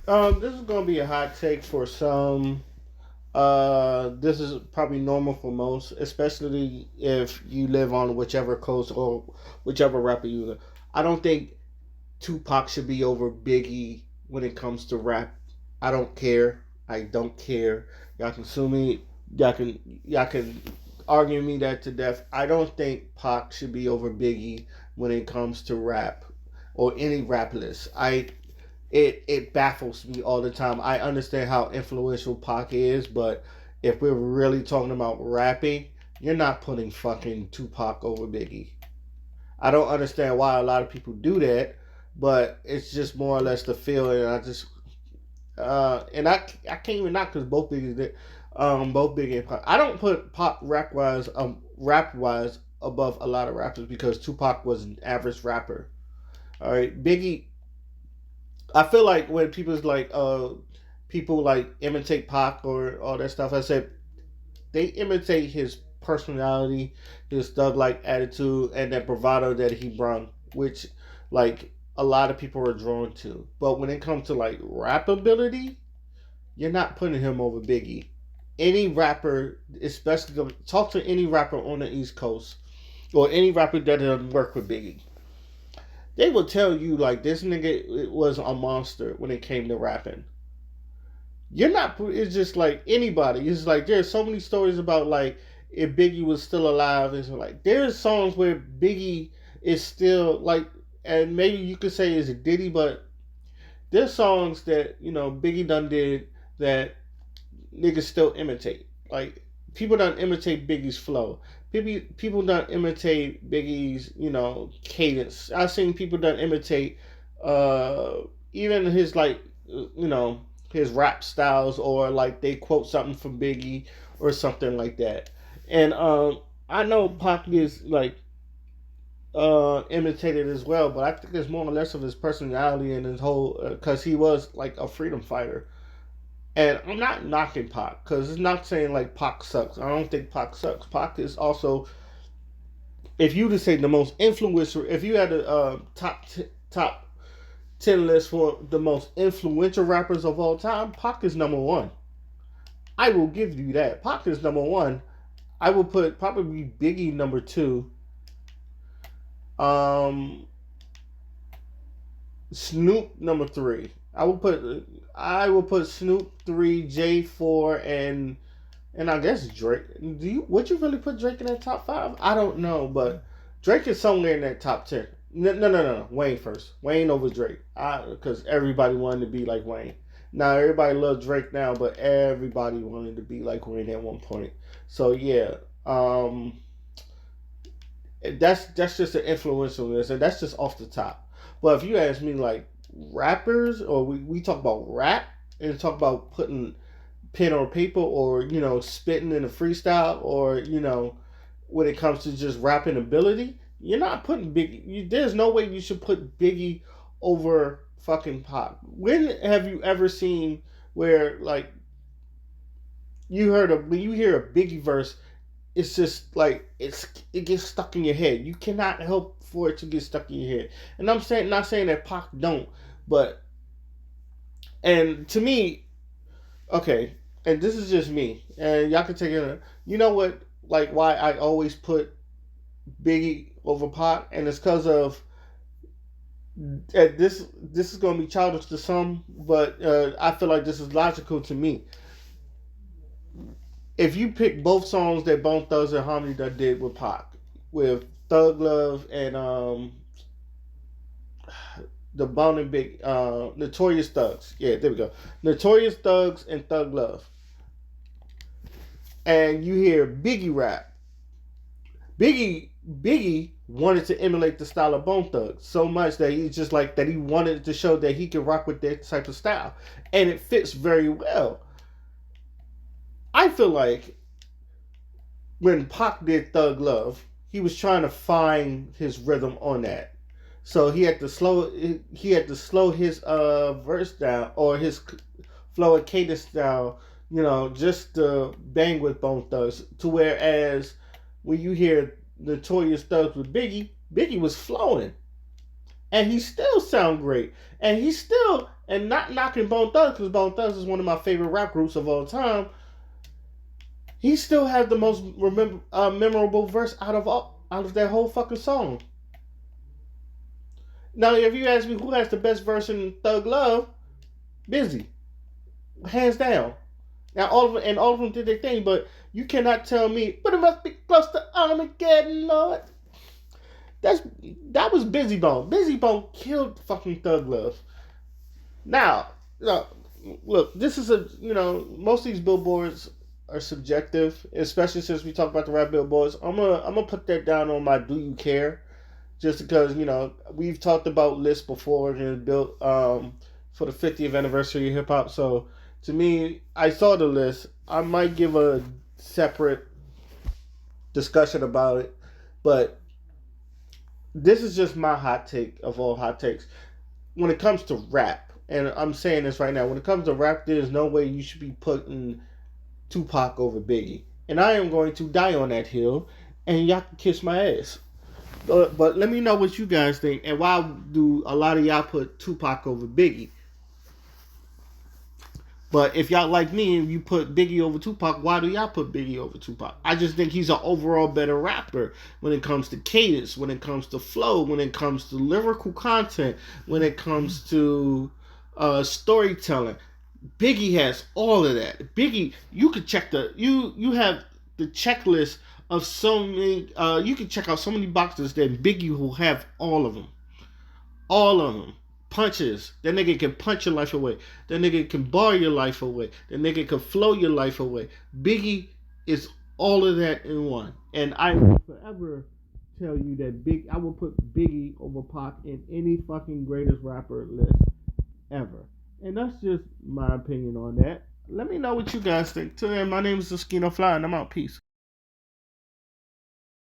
This is gonna be a hot take for some. This is probably normal for most, especially if you live on whichever coast or whichever rapper you live. I don't think Tupac should be over Biggie when it comes to rap. I don't care. I don't care. Y'all can sue me. Y'all can argue me that to death. I don't think Pac should be over Biggie when it comes to rap or any rap list. It baffles me all the time. I understand how influential Pac is, but if we're really talking about rapping, you're not putting fucking Tupac over Biggie. I don't understand why a lot of people do that, but it's just more or less the feeling. I just and I can't even knock because both Biggie and Pac. I don't put Pop rap wise above a lot of rappers because Tupac was an average rapper. All right, Biggie. I feel like when people like imitate Pac or all that stuff, I said they imitate his personality, his thug like attitude, and that bravado that he brought, which like a lot of people are drawn to. But when it comes to like rap ability, you're not putting him over Biggie. Any rapper, especially talk to any rapper on the East Coast or any rapper that doesn't work with Biggie, they will tell you like this nigga was a monster when it came to rapping. You're not. It's just like anybody. It's like there's so many stories about like if Biggie was still alive. It's like there's songs where Biggie is still like, and maybe you could say it's a Diddy, but there's songs that Biggie done did that niggas still imitate. Like people don't imitate Biggie's flow. People don't imitate Biggie's cadence. I've seen people don't imitate uh even his like his rap styles or like they quote something from Biggie or something like that. And I know Pac is like imitated as well, but I think it's more or less of his personality and his whole because he was like a freedom fighter. And I'm not knocking Pac because it's not saying like Pac sucks. I don't think Pac sucks. Pac is also, if you to say the most influential, if you had a top 10 list for the most influential rappers of all time, Pac is number one. I will give you that. Pac is number one. I will put probably Biggie number two. Um, Snoop number three. I will put Snoop three, J four, and I guess Drake. Would you really put Drake in that top five? I don't know, but Drake is somewhere in that top 10. No, no, no, no. Wayne first. Wayne over Drake. Because everybody wanted to be like Wayne. Now everybody loves Drake now, but everybody wanted to be like Wayne at one point. So yeah, that's just an influential list, and that's just off the top. But if you ask me, like rappers, or we talk about rap and talk about putting pen or paper, or spitting in a freestyle, or when it comes to just rapping ability, you're not putting Biggie. There's no way you should put Biggie over fucking Pop. When have you ever seen where like when you hear a Biggie verse, it's just like it gets stuck in your head. You cannot help for it to get stuck in your head. And I'm saying not saying that Pac don't, but and to me, okay, and this is just me, and y'all can take it. You know what? Like why I always put Biggie over Pac, and it's because of this is gonna be childish to some, but I feel like this is logical to me. If you pick both songs that Bone Thugs and Harmony that did with Pac, with Thug Love and the Bone and Big Notorious Thugs, yeah, there we go, Notorious Thugs and Thug Love, and you hear Biggie rap, Biggie wanted to emulate the style of Bone Thugs so much that he just like that he wanted to show that he could rock with that type of style, and it fits very well. I feel like when Pac did Thug Love, he was trying to find his rhythm on that. So he had to slow his verse down or his flow and cadence down, just to bang with Bone Thugs. To whereas when you hear Notorious Thugs with Biggie, Biggie was flowing, and he still sound great, and he still And not knocking Bone Thugs, because Bone Thugs is one of my favorite rap groups of all time. He still has the most memorable verse out of that whole fucking song. Now, if you ask me who has the best verse in Thug Love, Busy, hands down. Now all of them did their thing, but you cannot tell me, but it must be close to Armageddon, Lord. That was Busy Bone. Busy Bone killed fucking Thug Love. Now, look, this is most of these billboards are subjective, especially since we talk about the rap billboards. I'm gonna put that down on my Do You Care, just because we've talked about lists before and built for the 50th anniversary of hip hop. So to me, I saw the list. I might give a separate discussion about it, but this is just my hot take of all hot takes. When it comes to rap, and I'm saying this right now, when it comes to rap, there's no way you should be putting Tupac over Biggie. And I am going to die on that hill, and y'all can kiss my ass. But let me know what you guys think, and why do a lot of y'all put Tupac over Biggie? But if y'all like me and you put Biggie over Tupac, why do y'all put Biggie over Tupac? I just think he's an overall better rapper when it comes to cadence, when it comes to flow, when it comes to lyrical content, when it comes to storytelling. Biggie has all of that. Biggie, you could check you have the checklist of so many. You can check out so many boxes that Biggie will have all of them. All of them. Punches. That nigga can punch your life away. That nigga can bar your life away. That nigga can flow your life away. Biggie is all of that in one. And I will forever tell you that I will put Biggie over Pac in any fucking greatest rapper list ever. And that's just my opinion on that. Let me know what you guys think. Till then, my name is Eskino Fly, and I'm out. Peace.